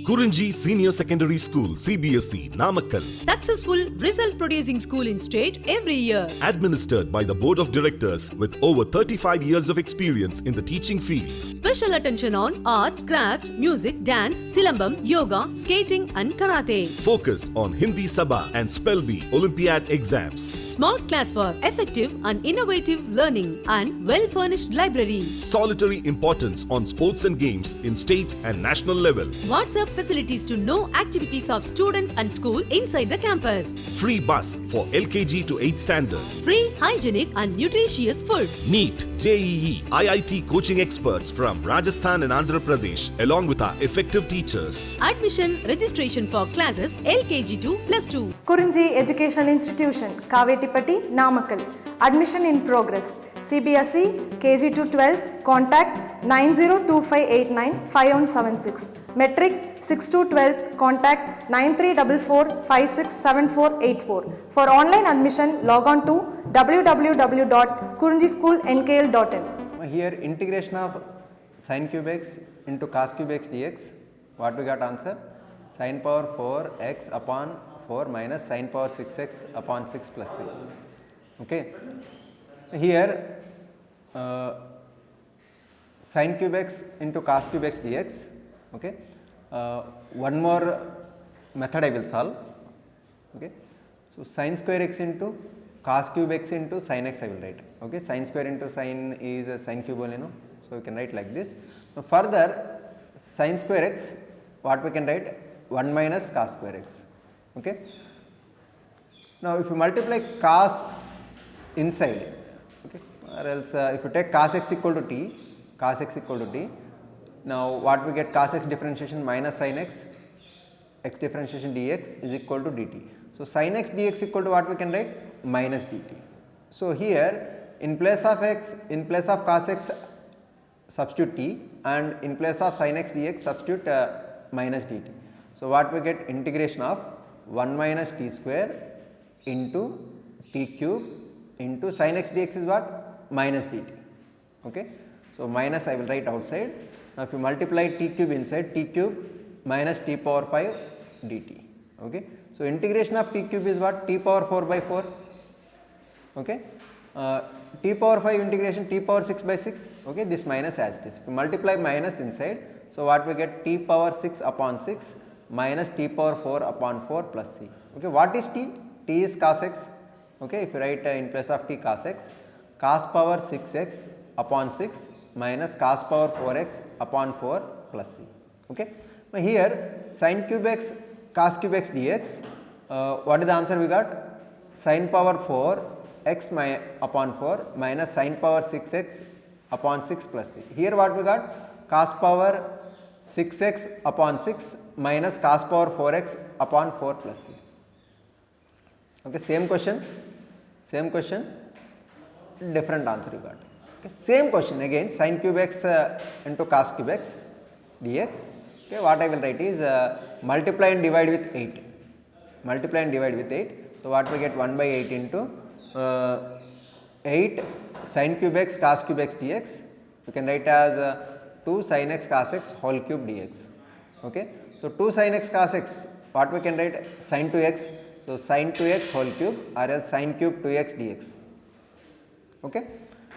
Kurunji Senior Secondary School, CBSE, Namakkal. Successful result producing school in state every year. Administered by the Board of Directors with over 35 years of experience in the teaching field. Special attention on art, craft, music, dance, silambam, yoga, skating and karate. Focus on Hindi Sabha and Spell Bee Olympiad exams. Smart class for effective and innovative learning and well-furnished library. Solitary importance on sports and games in state and national level. WhatsApp facilities to know activities of students and school inside the campus. Free bus for LKG to 8th standard. Free, hygienic and nutritious food. NEET, JEE, IIT coaching experts from Rajasthan and Andhra Pradesh along with our effective teachers. Admission registration for classes LKG to +2. Kurunji Educational Institution, Kavetipatti, Namakkal. Admission in progress. CBSE, KG to 12, contact 9025895176. Metric 6 to 12, contact 9344567484. For online admission, log on to www.kurunjischoolnkl.in. Here integration of sin cube x into cos cube x dx, what we got answer? Sin power 4x upon 4 minus sin power 6x upon 6 plus c. Okay. Here sin cube x into cos cube x dx. Okay. One more method I will solve. Okay. So sin square x into cos cube x into sin x I will write. Okay. Sin square into sin is a sin cube only, no. So we can write like this. So further sin square x, what we can write? 1 minus cos square x. Okay. Now if you multiply cos inside, okay, or else if you take cos x equal to t, cos x equal to t, now what we get? Cos x differentiation minus sin x, x differentiation dx is equal to dt. So sin x dx equal to what we can write? Minus dt. So here in place of x, in place of cos x substitute t, and in place of sin x dx substitute minus dt. So what we get? Integration of 1 minus t square into t cube into sin x dx is what? Minus dt. Okay. So minus I will write outside. Now if you multiply t cube inside, t cube minus t power 5 dt. Okay. So integration of t cube is what? T power 4 by 4. Okay. T power 5 integration t power 6 by 6. Okay. This minus as it is. If you multiply minus inside, so what we get? T power 6 upon 6 minus t power 4 upon 4 plus c. Okay. What is t? T is cos x. Okay. If you write in place of t cos x, cos power 6x upon 6 minus cos power 4x upon 4 plus c. Okay. Now here sin cube x cos cube x dx, what is the answer we got? Sin power 4 x upon 4 minus sin power 6x upon 6 plus c. Here what we got? Cos power 6x upon 6 minus cos power 4x upon 4 plus c. Okay, same question, different answer you got. Okay, same question again, sin cube x into cos cube x dx. Okay, what I will write is multiply and divide with 8. Multiply and divide with 8. So what we get? 1 by 8 into 8 sin cube x cos cube x dx. You can write as 2 sin x cos x whole cube dx. Okay. So 2 sin x cos x, what we can write? Sin 2x. So sin 2x whole cube or else sin cube 2x dx. Okay.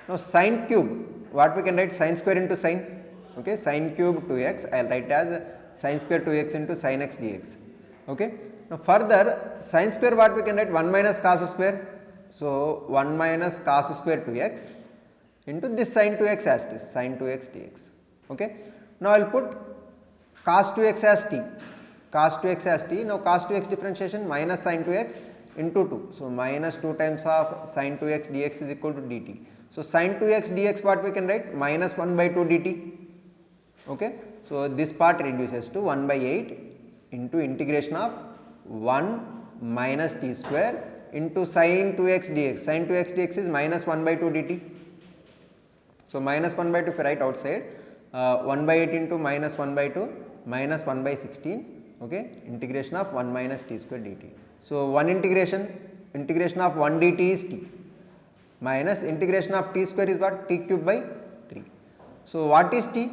Now sin cube, what we can write? Sin square into sin. Okay. Sin cube 2x, I will write as sin square 2x into sin x dx. Okay. Now further sin square, what we can write? 1 minus cos square. So 1 minus cos square 2x into this sin 2x as it is, sin 2x dx. Okay. Now I will put cos 2x as t, cos 2x as t. Now cos 2x differentiation minus sin 2x into 2. So minus 2 times of sin 2x dx is equal to dt. So sin 2x dx, what we can write? Minus 1 by 2 dt. Okay. So this part reduces to 1 by 8 into integration of 1 minus t square into sin 2x dx. Sin 2x dx is minus 1 by 2 dt. So minus 1 by 2 if I write outside, 1 by 8 into minus 1 by 2 minus 1 by 16. Okay. Integration of 1 minus t square dt. So one integration of 1 dt is t minus integration of t square is what? T cube by 3. So what is t?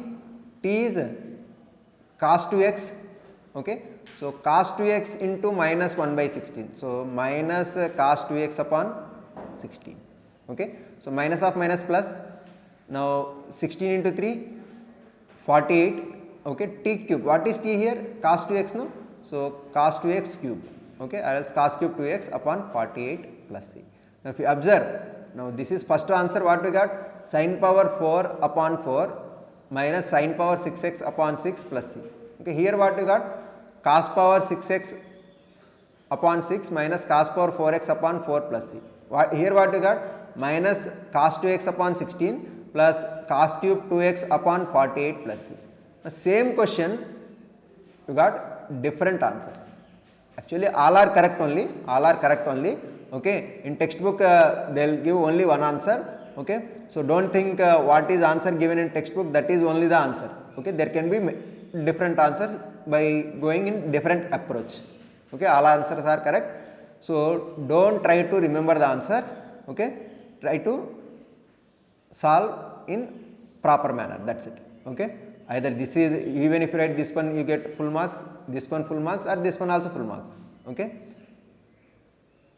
T is cos 2x Okay, so cos 2x into minus 1 by 16. So minus cos 2x upon 16. Okay, so minus of minus plus. Now 16 into 3, 48. Okay, t cube. What is t here? Cos 2x, no? So cos 2x cube. Okay, or else cos cube 2x upon 48 plus c. Now if you observe, now this is first answer. What we got? Sin power 4 upon 4 minus sin power 6x upon 6 plus c. Okay, here what we got? Cos power 6x upon 6 minus cos power 4x upon 4 plus c. Here what we got? Minus cos 2x upon 16 plus cos cube 2x upon 48 plus c. The same question you got different answers. Actually all are correct only, all are correct only. Okay, in textbook they will give only one answer. Okay, so don't think what is answer given in textbook, that is only the answer. Okay, there can be different answers by going in different approach. Okay, all answers are correct. So don't try to remember the answers. Okay, try to solve in proper manner, that's it. Okay, either this is, even if you write this one you get full marks, this one full marks, or this one also full marks. Okay,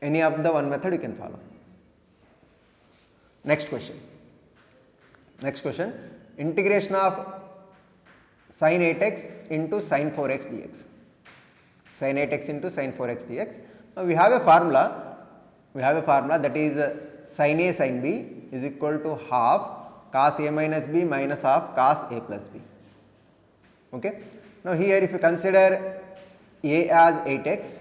any of the one method you can follow. Next question. Next question, integration of sin 8x into sin 4x dx. Sin 8x into sin 4x dx. Now we have a formula. We have a formula that is sin a sin b is equal to half cos a minus b minus half cos a plus b. Okay. Now here if you consider a as 8x,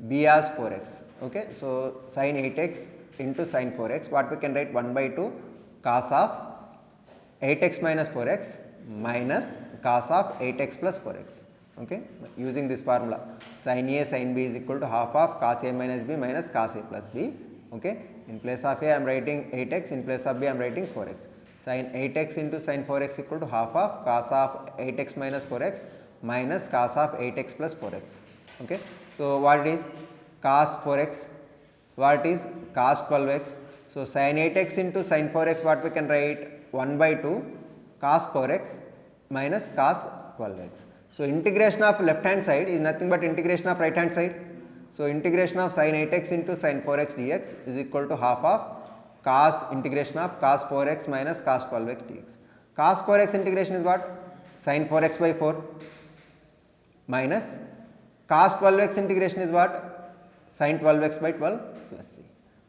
b as 4x. Okay. So sin 8x into sin 4x, what we can write? 1 by 2 cos of 8x minus 4x minus cos of 8x plus 4x. Okay, using this formula, sin a sin b is equal to half of cos a minus b minus cos a plus b. Okay, in place of a I am writing 8x, in place of b I am writing 4x. Sin 8x into sin 4x equal to half of cos of 8x minus 4x minus cos of 8x plus 4x. Okay, so what it is? Cos 4x, what is cos 12x? So sin 8x into sin 4x, what we can write? 1 by 2 cos 4x minus cos 12x. So integration of left hand side is nothing but integration of right hand side. So integration of sin 8x into sin 4x dx is equal to half of cos integration of cos 4x minus cos 12x dx. Cos 4x integration is what? Sin 4x by 4 minus cos 12x integration is what? Sin 12x by 12 plus c.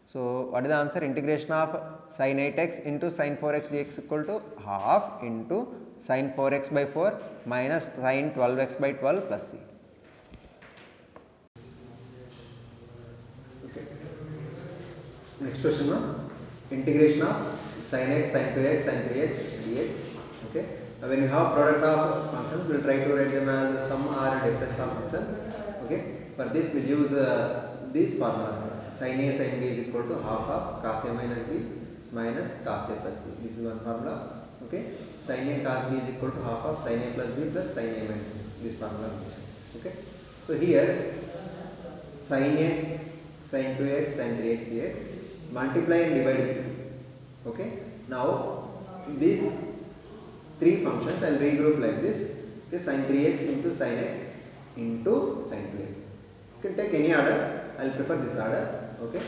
So what is the answer? Integration of sin 8x into sin 4x dx equal to half into sin 4x by 4 minus sin 12x by 12 plus c. Okay. Next question, no? Integration of sin x, sin 2x, sin 3x dx. Okay. Now when you have product of functions, we will try to write them as sum or difference of functions. Okay. For this we will use these formulas. Sin a sin b is equal to half of cos a minus b minus cos a plus b. This is one formula. Okay. Sin a cos b is equal to half of sin a plus b plus sin a minus b. This formula. Okay. So here sin x, sin 2x, sin 3x dx, multiply and divide with 2. Okay. Now these three functions I will regroup like this. Okay. Sin 3x into sin x into sin 2x. You can take any order. I will prefer this order. Okay.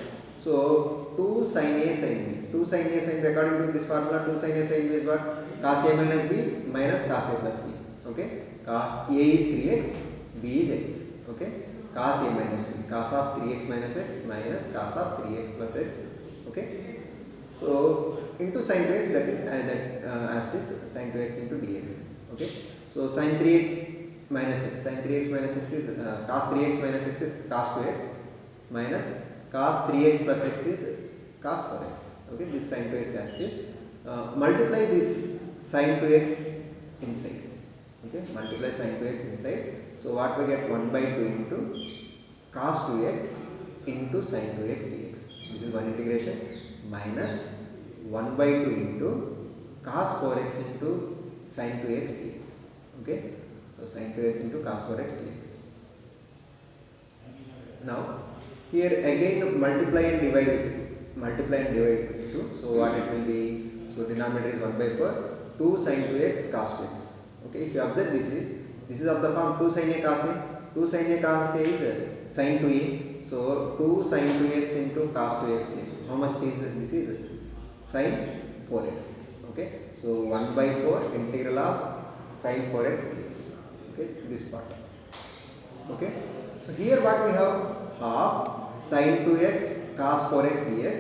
So 2 sin a sin b. 2 sin a sin b, according to this formula, 2 sin a sin b is what? Cos a minus b minus cos a plus b. Okay. Cos a is 3x, b is x. Okay. Cos a minus b, cos of 3x minus x minus cos of 3x plus x. Okay. So into sin 2x, that is as it is sin 2x into dx. Okay. So sin 3x minus x, sin 3x minus x is cos 3x minus x is cos 2x minus cos 3x plus x is cos 4x. Okay, this sin 2x as it is. Multiply this sin 2x inside. Okay, multiply sin 2x inside. So what we get? 1 by 2 into cos 2x into sin 2x dx. This is one integration minus 1 by 2 into cos 4x into sin 2x dx. Okay, so sin 2x into cos 4x dx. Now here again multiply and divide with 2. Multiply and divide with 2. So what it will be? So denominator is 1 by 4. 2 sin 2x cos 2x. Okay. If you observe, this this is of the form 2 sin A cos A. 2 sin A cos A is sin 2A. So 2 sin 2x into cos 2x dx. How much is this? Is sin 4x. Okay. So 1 by 4 integral of sin 4x dx. Okay, this part. Okay. So here what we have, half sin 2x cos 4x dx.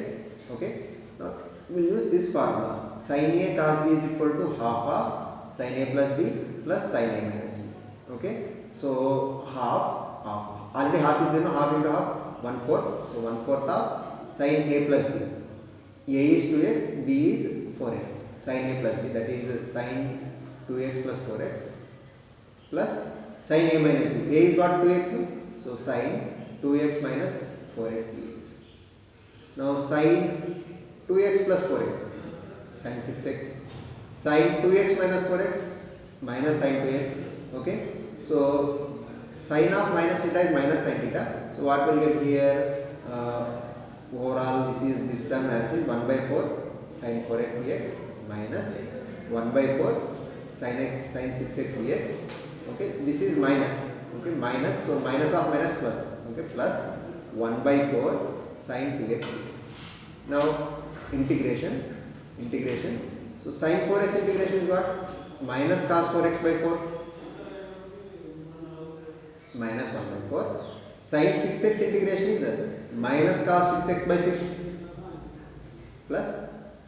Okay. Now we will use this formula. Sin A cos B is equal to half of sin A plus B plus sin A minus B. Okay. So half. Already half is there, no? Half into half, 1/4. So 1/4 of sin A plus B. A is 2x, B is 4x. Sin A plus B, that is sin 2x plus 4x plus sin A minus B. A is what, 2x? No? So sin 2x minus 4x dx. Now sin 2x plus 4x, sin 6x. Sin 2x minus 4x minus sin 2x. Okay. So sin of minus theta is minus sin theta. So what will get here? Overall this term as is 1 by 4 sin 4x dx minus 1 by 4 sin 6x dx. Okay, this is minus. Okay, minus, so minus of minus plus. Okay, plus 1 by 4 sin 2x dx. Now integration. So sin 4x integration is what? Minus cos 4x by 4 minus 1 by 4. Sin 6x integration is minus cos 6x by 6 plus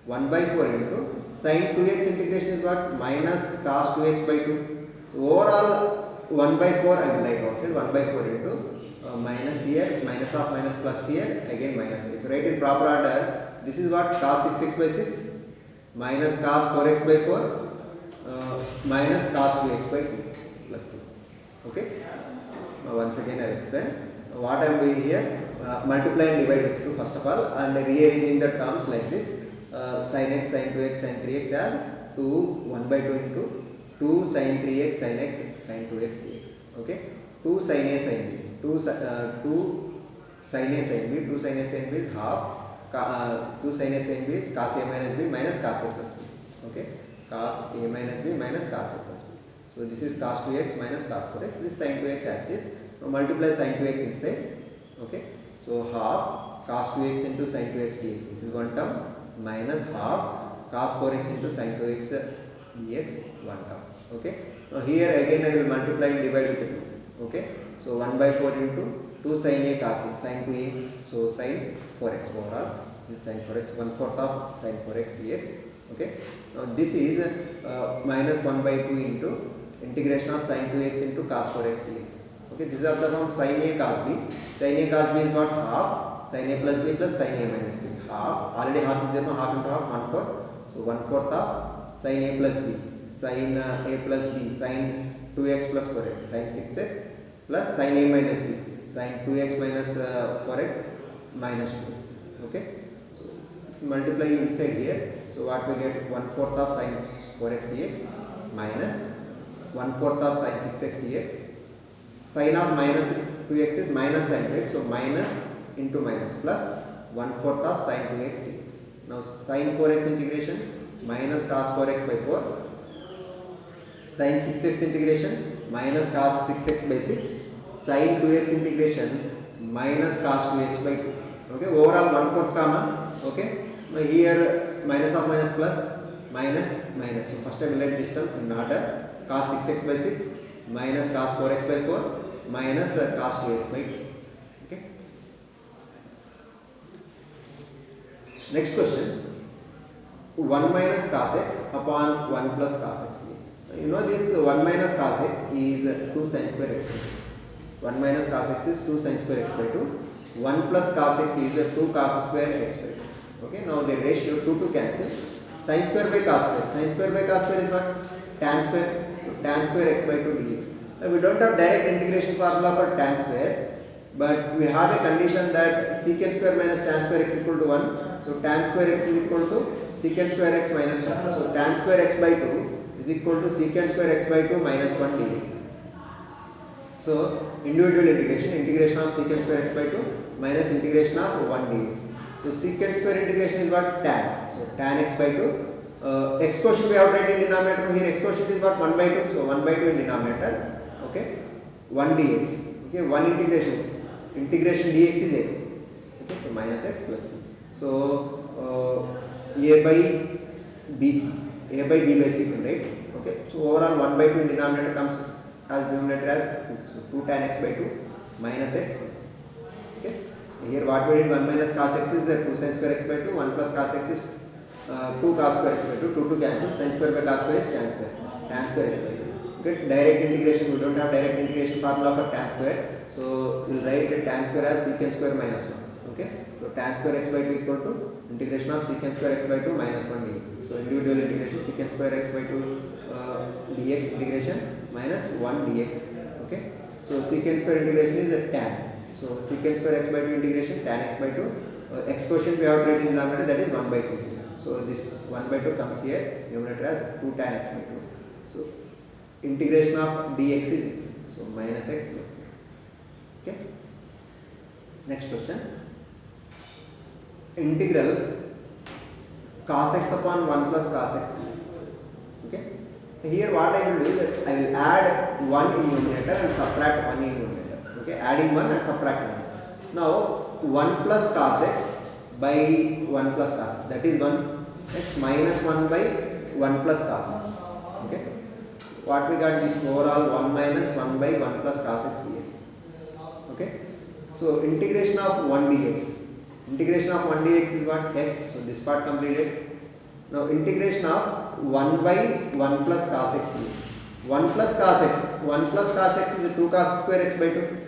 1 by 4 into sin 2x integration is what? Minus cos 2x by 2. So overall 1 by 4 I will write outside, 1 by 4 into minus here, minus of minus plus here, again minus. If you write in proper order, this is what? Cos 6x by 6 minus cos 4x by 4 minus cos 2x by 2 plus 6. Okay. Now once again I will explain. What I am doing here, multiply and divide with 2 first of all, and rearranging the terms like this. Sin x, sin 2x, sin 3x are 2, 1 by 2 into 2 sin 3x, sin x, sin 2x dx. Okay. 2 sin A, sin B. 2 sin A, sin B. 2 sin A, sin B is half. 2 sin A, sin B is cos A minus B minus cos A plus B. Okay. Cos A minus B minus cos A plus B. So this is cos 2x minus cos 4x. This sin 2x as it is. Now multiply sin 2x inside. Okay. So half cos 2x into sin 2x dx. This is one term, minus half cos 4x into sin 2x dx, one term. Okay. Now here again I will multiply and divide with 2. Okay. So 1 by 4 into 2 sin A cos A, sin 2A. So sin 4x overall. This sin 4x, 1/4 of sin 4x dx. Okay. Now this is minus 1 by 2 into integration of sin 2x into cos 4x dx. Okay, this is of the form sin A cos B. Sin A cos B is what? Half sin A plus B plus sin A minus B. Half, already half is there, no? Half into half, 1/4. So 1/4 of sin A plus B, sin A plus B, sin 2x plus 4x, sin 6x plus sin A minus B, sin 2x minus 4x minus 2x. Okay. So if you multiply inside here, so what we get? 1/4 of sin 4x dx minus 1/4 of sin 6x dx. Sin of minus 2x is minus sin 2x, so minus into minus plus 1/4 of sin 2x dx. Now sin 4x integration, minus cos 4x by 4, sin 6x integration, minus cos 6x by 6, sin 2x integration, minus cos 2x by 2. Okay, overall 1/4 common. Okay, now here minus of minus plus, minus minus. So first I will write this term in order. Cos 6x by 6 minus cos 4x by 4 minus cos 2x by 2. Okay. Next question. 1 minus cos x upon 1 plus cos x dx. You know this 1 minus cos x is 2 sin square x by 2. 1 minus cos x is 2 sin square x by 2. 1 plus cos x is 2 cos square x by 2. Okay. Now the ratio 2 to cancel. Sin square by cos square. Sin square by cos square is what? Tan square x by 2 dx. We don't have direct integration formula for tan square, but we have a condition that secant square minus tan square x equal to 1. So tan square x is equal to secant square x minus 1. So tan square x by 2 is equal to secant square x by 2 minus 1 dx. So individual integration of secant square x by 2 minus integration of 1 dx. So secant square integration is what? Tan. So tan x by 2. X quotient we have written in denominator. Here x quotient is what? 1 by 2. So 1 by 2 in denominator. okay, 1 dx, okay, 1 integration dx is x, okay, so minus x plus c. So a by bc, a by b by c, right? Okay, so overall 1 by 2 in denominator comes as denominator as 2, so 2 tan x by 2 minus x plus c. Okay, here what we did, 1 minus cos x is 2 sin square x by 2, 1 plus cos x is 2 cos square x by 2, 2 cancel, sin square by cos square is tan square x by 2. Okay, direct integration, we don't have direct integration formula for tan square, so we'll write tan square as secant square minus 1. Okay, so tan square x by 2 equal to integration of secant square x by 2 minus 1 dx. So individual integration secant square x by 2 dx integration minus 1 dx. Okay, so secant square integration is a tan. So secant square x by 2 integration tan x by 2, x quotient we have written in denominator, that is 1 by 2. So this 1 by 2 comes here, numerator as 2 tan x by 2. So integration of dx is x, so minus x plus c. Okay, next question, integral cos x upon 1 plus cos x dx. Okay, here what I will do is that I will add 1 in numerator and subtract 1 in numerator. Okay, adding 1 and subtracting 1. Now 1 plus cos x by 1 plus cos x, that is 1 x minus 1 by 1 plus cos x. Okay, what we got is overall 1 minus 1 by 1 plus cos x dx. Okay, so integration of 1 dx, integration of 1 dx is what, x, so this part completed. Now integration of 1 by 1 plus cos x dx. 1 plus cos x, 1 plus cos x is 2 cos square x by 2,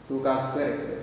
2 cos square x by 2.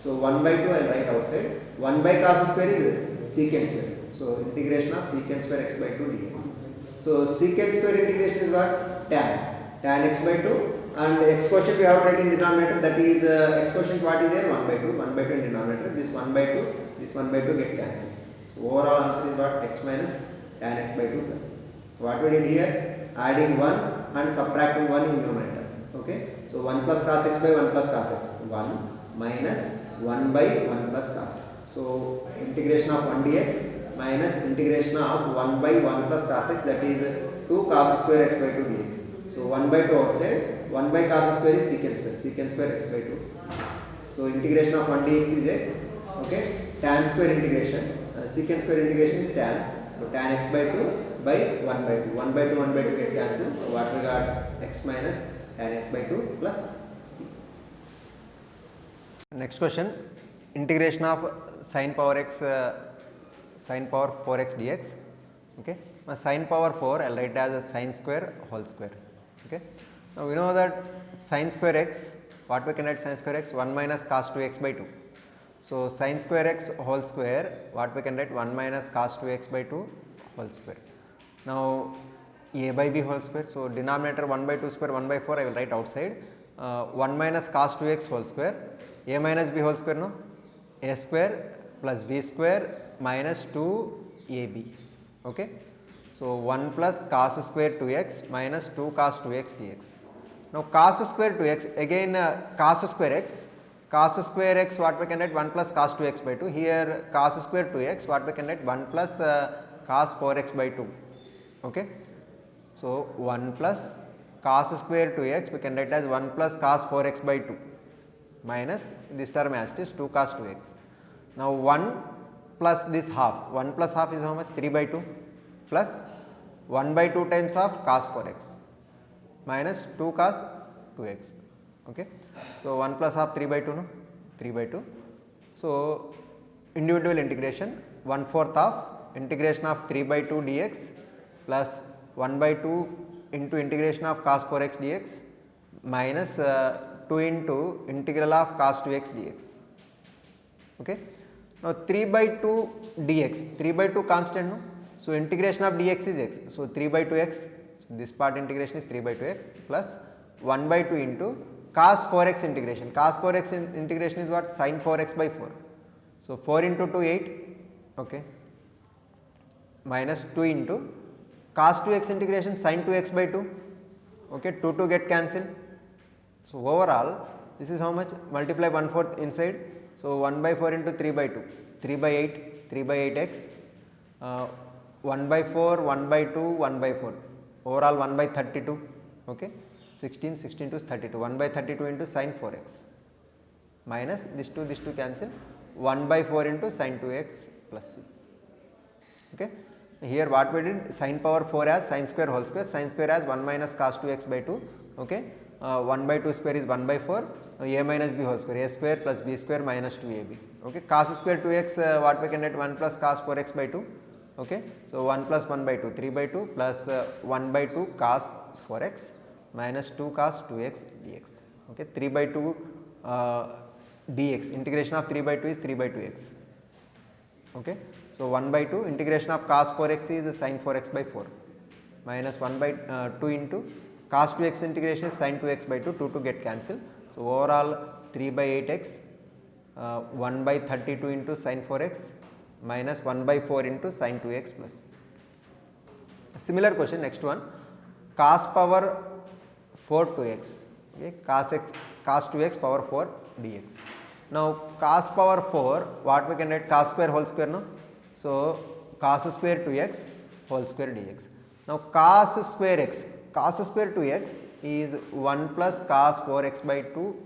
So 1 by 2 I will write outside, 1 by cos square is secant square. So integration of secant square x by 2 dx. So secant square integration is what, tan x by 2, and x quotient we have written in denominator, that is x quotient what is there, 1 by 2, 1 by 2 in denominator, this 1 by 2, this 1 by 2 get cancelled. So overall answer is what, x minus tan x by 2 plus. What we did here, adding 1 and subtracting 1 in numerator. Okay, so 1 plus cos x by 1 plus cos x, 1 minus 1 by 1 plus cos x. So integration of 1 dx minus integration of 1 by 1 plus cos x, that is 2 cos square x by 2 dx. So 1 by 2 outside, 1 by cos square is secant square x by 2. So integration of 1 dx is x. Okay, tan square integration, secant square integration is tan. So tan x by 2 by 1 by 2. 1 by 2, 1 by 2 get cancelled. So what we got, x minus tan x by 2 plus c. Next question, integration of sin power x, sin power 4x dx. Okay, now sin power 4 I will write as a sin square whole square. Okay, now we know that sin square x, what we can write sin square x, 1 minus cos 2x by 2. So sin square x whole square, what we can write, 1 minus cos 2x by 2 whole square. Now a by b whole square, so denominator 1 by 2 square, 1 by 4 I will write outside, 1 minus cos 2x whole square, a minus b whole square, no, a square plus b square minus 2ab. Okay, so 1 plus cos square 2x minus 2 cos 2x dx. Now cos square 2x, again cos square x, what we can write, 1 plus cos 2x by 2. Here cos square 2x, what we can write, 1 plus cos 4x by 2. Okay, so 1 plus cos square 2x we can write as 1 plus cos 4x by 2 minus this term as it is 2 cos 2x. Now 1 plus this half, 1 plus half is how much, 3 by 2 plus 1 by 2 times of cos 4x minus 2 cos 2x. Okay, so 1 plus half 3 by 2, no, 3 by 2. So individual integration, 1/4 of integration of 3 by 2 dx plus 1 by 2 into integration of cos 4x dx minus 2 into integral of cos 2x dx. Okay, now 3 by 2 dx, 3 by 2 constant, no, so integration of dx is x, so 3 by 2x, so this part integration is 3 by 2x plus 1 by 2 into cos 4x integration, cos 4x integration is what, sin 4x by 4, so 4 into 2 8, okay, minus 2 into cos 2x integration sin 2x by 2, okay, 2 get cancelled. So overall this is how much, multiply 1/4 inside, so 1 by 4 into 3 by 2, 3 by 8, 3 by 8x, 1 by 4, 1 by 2, 1 by 4, overall 1 by 32, okay. 16, 16 to 32, 1 by 32 into sin 4x minus this 2 cancel, 1 by 4 into sin 2x plus c. Okay. Here what we did, sin power 4 as sin square whole square, sin square as 1 minus cos 2x by 2. Okay. 1 by 2 square is 1 by 4, a minus b whole square, a square plus b square minus 2ab. Okay. Cos square 2x, what we can get, 1 plus cos 4x by 2. Okay. So 1 plus 1 by 2, 3 by 2 plus 1 by 2 cos 4x minus 2 cos 2x dx. Okay. 3 by 2 dx, integration of 3 by 2 is 3 by 2x. Okay. So 1 by 2 integration of cos 4x is sin 4x by 4 minus 1 by 2 into cos 2x integration is sin 2x by 2, 2 to get cancelled. So overall 3 by 8x, 1 by 32 into sin 4x minus 1 by 4 into sin 2x plus. Similar question, next one, cos power 4 2x, okay, cos 2x power 4 dx. Now cos power 4, what we can write, cos square whole square, no? So cos square 2x whole square dx. Now cos square x, cos square 2x is 1 plus cos 4x by 2.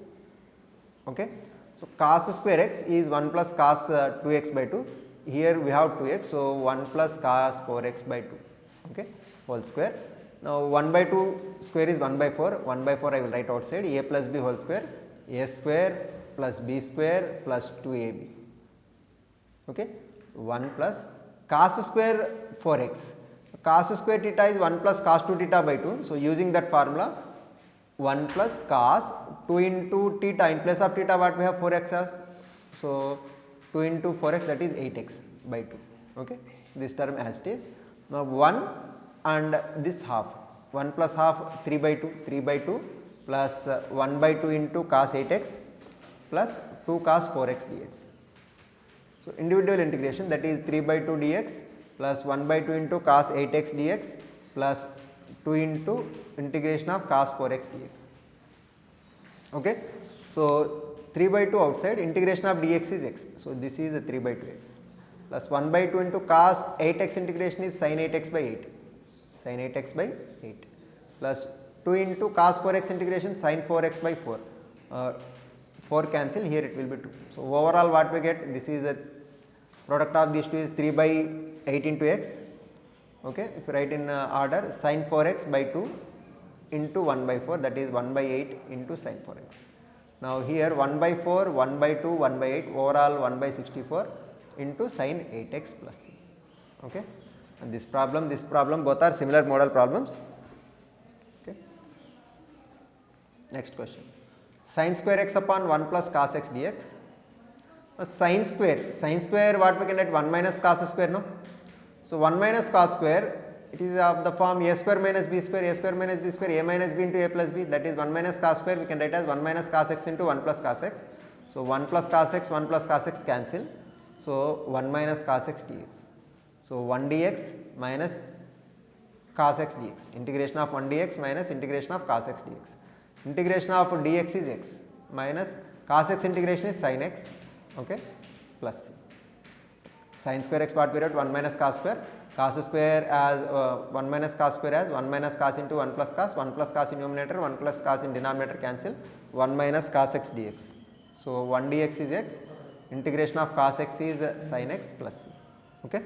Okay. So cos square x is 1 plus cos 2x by 2. Here we have 2x, so 1 plus cos 4x by 2. Okay, whole square. Now 1 by 2 square is 1 by 4. 1 by 4 I will write outside. A plus b whole square, a square plus b square plus 2ab. Okay, 1 plus cos square 4x. Cos square theta is 1 plus cos 2 theta by 2. So using that formula, 1 plus cos 2 into theta, in place of theta what we have, 4x as. So 2 into 4x, that is 8x by 2. Okay, this term as it is. Now 1 and this half, 1 plus half 3 by 2, 3 by 2 plus 1 by 2 into cos 8x plus 2 cos 4x dx. So individual integration, that is 3 by 2 dx plus 1 by 2 into cos 8x dx plus 2 into integration of cos 4x dx. Okay. So 3 by 2 outside, integration of dx is x. So this is a 3 by 2x plus 1 by 2 into cos 8x integration is sin 8x by 8, sin 8x by 8 plus 2 into cos 4x integration sin 4x by 4. 4 cancel, here it will be 2. So overall what we get, this is a product of these two is 3 by 8 into x. Okay, if you write in order, sin 4x by 2 into 1 by 4, that is 1 by 8 into sin 4x. Now here 1 by 4, 1 by 2, 1 by 8, overall 1 by 64 into sin 8x plus c. Okay, and this problem both are similar model problems. Okay. Next question, sin square x upon 1 plus cos x dx. Sin square what we can write, 1 minus cos square, no? So 1 minus cos square, it is of the form a square minus b square, a square minus b square, a minus b into a plus b, that is 1 minus cos square we can write as 1 minus cos x into 1 plus cos x. So 1 plus cos x, 1 plus cos x cancel. So 1 minus cos x dx. So 1 dx minus cos x dx, integration of 1 dx minus integration of cos x dx. Integration of dx is x minus cos x integration is sin x, okay, plus c. Sin square x what we wrote, 1 minus cos square, cos square as 1 minus cos square as 1 minus cos into 1 plus cos in numerator, 1 plus cos in denominator cancel, 1 minus cos x dx. So 1 dx is x, integration of cos x is sin x plus c. Okay.